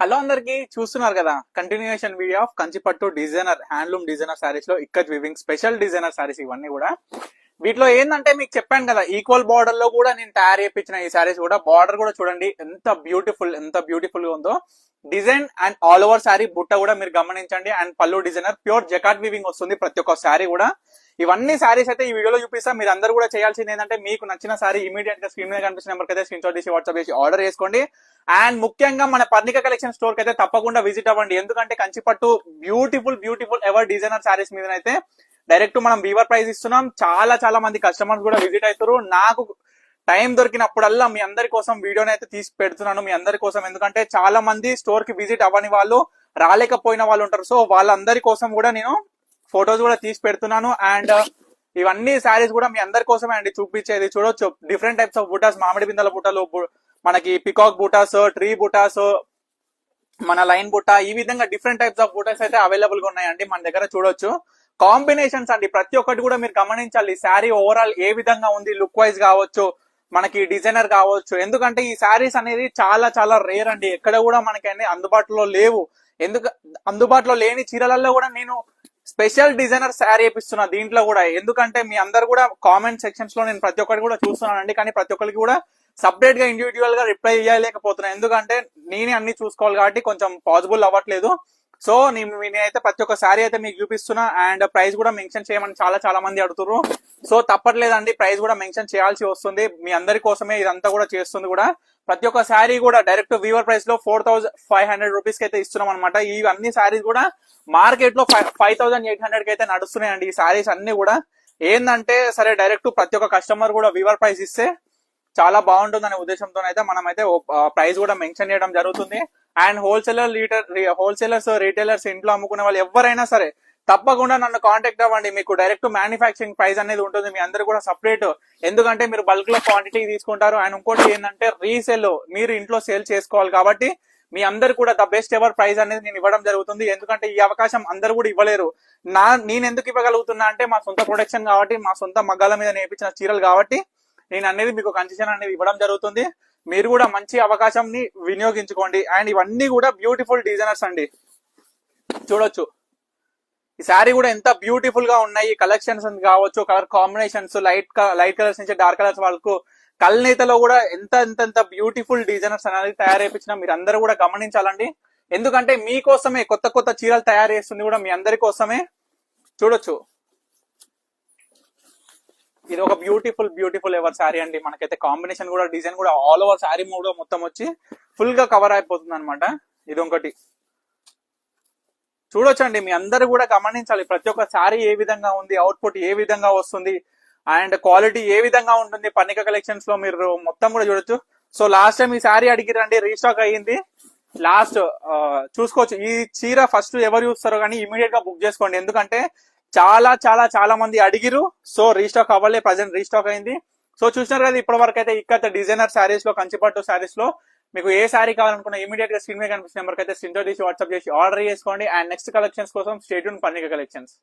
hello అందరికి చూస్తున్నారు కదా continuation video of Kanchipattu designer handloom designer saris లో ikat weaving special designer saris ఇవన్నీ కూడా వీటిలో ఏంటంటే మీకు చెప్పాను కదా ఈక్వల్ బార్డర్ లో కూడా నేను తయారు చేయించిన ఈ సారీస్ కూడా బార్డర్ కూడా చూడండి ఎంత బ్యూటిఫుల్ గా ఉందో design and all over sorry బుట్ట కూడా మీరు గమనించండి అండ్ పళ్ళు డిజైనర్ ప్యూర్ జకాట్ వీవింగ్ వస్తుంది ప్రతి ఒక్క సారీ కూడా ఇవన్నీ సారీస్ అయితే ఈ వీడియోలో చూపిస్తా మీరు అందరూ కూడా చేయాల్సింది ఏంటంటే మీకు నచ్చిన సారీ ఇమీడియట్ గా స్క్రీన్ మీద కనిపిస్తున్న నెంబర్ అయితే స్క్రీన్ షాట్ తీసి వాట్సాప్ చేసి ఆర్డర్ చేసుకోండి అండ్ ముఖ్యంగా మన పర్ణిక కలెక్షన్ స్టోర్ కి అయితే తప్పకుండా విజిట్ అవ్వండి ఎందుకంటే కంచిపట్టు బ్యూటిఫుల్ ఎవర్ డిజైనర్ సారీస్ మీద అయితే డైరెక్ట్ మనం వీవర్ ప్రైస్ ఇస్తున్నాం చాలా మంది కస్టమర్స్ కూడా విజిట్ అవుతారు నాకు టైం దొరికినప్పుడల్లా మీ అందరి కోసం వీడియోని అయితే తీసి పెడుతున్నాను మీ అందరి కోసం ఎందుకంటే చాలా మంది స్టోర్ కి విజిట్ అవ్వని వాళ్ళు రాలేకపోయిన వాళ్ళు ఉంటారు సో వాళ్ళందరి కోసం కూడా నేను ఫొటోస్ కూడా తీసి పెడుతున్నాను అండ్ ఇవన్నీ శారీస్ కూడా మీ అందరి కోసమే అండి చూపించేది చూడొచ్చు డిఫరెంట్ టైప్స్ ఆఫ్ బూటాస్ మామిడి బిందల బూటలు మనకి పికాక్ బూటాస్ ట్రీ బూటాస్ మన లైన్ బుట్ట ఈ విధంగా డిఫరెంట్ టైప్స్ ఆఫ్ బూటాస్ అయితే అవైలబుల్ గా ఉన్నాయండి మన దగ్గర చూడొచ్చు కాంబినేషన్స్ అండి ప్రతి ఒక్కటి కూడా మీరు గమనించాలి శారీ ఓవరాల్ ఏ విధంగా ఉంది లుక్ వైజ్ కావచ్చు మనకి డిజైనర్ కావచ్చు ఎందుకంటే ఈ శారీస్ అనేది చాలా రేర్ అండి ఎక్కడ కూడా మనకి అందుబాటులో లేవు ఎందుకు అందుబాటులో లేని చీరలలో కూడా నేను స్పెషల్ డిజైనర్ శారీ వేపిస్తున్నా దీంట్లో కూడా ఎందుకంటే మీ అందరు కూడా కామెంట్ సెక్షన్స్ లో నేను ప్రతి ఒక్కటి కూడా చూస్తున్నానండి కానీ ప్రతి ఒక్కరికి కూడా సపరేట్ గా ఇండివిజువల్ గా రిప్లై చేయలేకపోతున్నా ఎందుకంటే నేనే అన్ని చూసుకోవాలి కాబట్టి కొంచెం పాసిబుల్ అవ్వట్లేదు సో నేనైతే ప్రతి ఒక్క శారీ అయితే మీకు చూపిస్తున్నా అండ్ ప్రైస్ కూడా మెన్షన్ చేయమని చాలా మంది అడుగుతున్నారు సో తప్పట్లేదండి ప్రైస్ కూడా మెన్షన్ చేయాల్సి వస్తుంది మీ అందరి కోసమే ఇదంతా కూడా చేస్తుంది కూడా ప్రతి ఒక్క శారీ కూడా డైరెక్ట్ వీవర్ ప్రైస్ లో 4500 రూపీస్ కి అయితే ఇస్తున్నాం అనమాట ఈ అన్ని శారీస్ కూడా మార్కెట్ లో 5800 కి అయితే నడుస్తున్నాయండి ఈ శారీస్ అన్ని కూడా ఏంటంటే సరే డైరెక్ట్ ప్రతి ఒక్క కస్టమర్ కూడా వీవర్ ప్రైస్ ఇస్తే చాలా బాగుంటుందనే ఉద్దేశంతో అయితే మనం అయితే ప్రైస్ కూడా మెన్షన్ చేయడం జరుగుతుంది అండ్ హోల్సేలర్స్ రీటైలర్స్ ఇంట్లో అమ్ముకునే వాళ్ళు ఎవరైనా సరే తప్పకుండా నన్ను కాంటాక్ట్ అవ్వండి మీకు డైరెక్ట్ మ్యానుఫ్యాక్చరింగ్ ప్రైస్ అనేది ఉంటుంది మీ అందరు కూడా సపరేట్ ఎందుకంటే మీరు బల్క్ లో క్వాంటిటీ తీసుకుంటారు అండ్ ఇంకోటి ఏంటంటే రీసేల్ మీరు ఇంట్లో సేల్ చేసుకోవాలి కాబట్టి మీ అందరు కూడా ద బెస్ట్ ఎవర్ ప్రైస్ అనేది నేను ఇవ్వడం జరుగుతుంది ఎందుకంటే ఈ అవకాశం అందరు కూడా ఇవ్వలేరు నేను ఎందుకు ఇవ్వగలుగుతున్నా అంటే మా సొంత ప్రొడక్షన్ కాబట్టి మా సొంత మగ్గాల మీద నేర్పించిన చీరలు కాబట్టి నేను అనేది మీకు కన్సెషన్ అనేది ఇవ్వడం జరుగుతుంది మీరు కూడా మంచి అవకాశం ని వినియోగించుకోండి అండ్ ఇవన్నీ కూడా బ్యూటిఫుల్ డిజైనర్స్ అండి చూడొచ్చు ఈ శారీ కూడా ఎంత బ్యూటిఫుల్ గా ఉన్నాయి కలెక్షన్స్ కావచ్చు కలర్ కాంబినేషన్స్ లైట్ కలర్స్ నుంచి డార్క్ కలర్స్ వాళ్ళకు కల్నేతలో కూడా ఎంత బ్యూటిఫుల్ డిజైనర్స్ అనేది తయారు చేయించిన మీరు అందరూ కూడా గమనించాలండి ఎందుకంటే మీకోసమే కొత్త చీరలు తయారు చేస్తుంది కూడా మీ అందరి కోసమే చూడొచ్చు ఇది ఒక బ్యూటిఫుల్ ఎవర్ శారీ అండి మనకైతే కాంబినేషన్ కూడా డిజైన్ కూడా ఆల్ ఓవర్ శారీ మూడు మొత్తం వచ్చి ఫుల్ గా కవర్ అయిపోతుంది అనమాట ఇది ఒకటి చూడొచ్చండి మీ అందరు కూడా గమనించాలి ప్రతి ఒక్క శారీ ఏ విధంగా ఉంది అవుట్పుట్ ఏ విధంగా వస్తుంది అండ్ క్వాలిటీ ఏ విధంగా ఉంటుంది పర్ణిక కలెక్షన్స్ లో మీరు మొత్తం కూడా చూడొచ్చు సో లాస్ట్ టైం ఈ శారీ అడిగిరండి రీస్టాక్ అయ్యింది లాస్ట్ చూసుకోవచ్చు ఈ చీర ఫస్ట్ ఎవరు చూస్తారో కానీ ఇమీడియట్ గా బుక్ చేసుకోండి ఎందుకంటే చాలా మంది అడిగిరు సో రీస్టాక్ అవ్వలే ప్రజెంట్ రీస్టాక్ అయింది సో చూసినారు కదా ఇప్పటి వరకు అయితే ఇక్కడ డిజైనర్ శారీస్ లో కంచిపట్టు శారీస్ లో మీకు ఏ శారీ కావాలనుకున్నా ఇమీడియట్ గా స్క్రీన్ మీద కనిపిస్తున్న నెంబర్కి అయితే స్క్రీన్ షాట్ తీసి వాట్సాప్ చేసి ఆర్డర్ చేసుకోండి అండ్ నెక్స్ట్ కలెక్షన్స్ కోసం స్టే ట్యూన్ పర్ణిక కలెక్షన్స్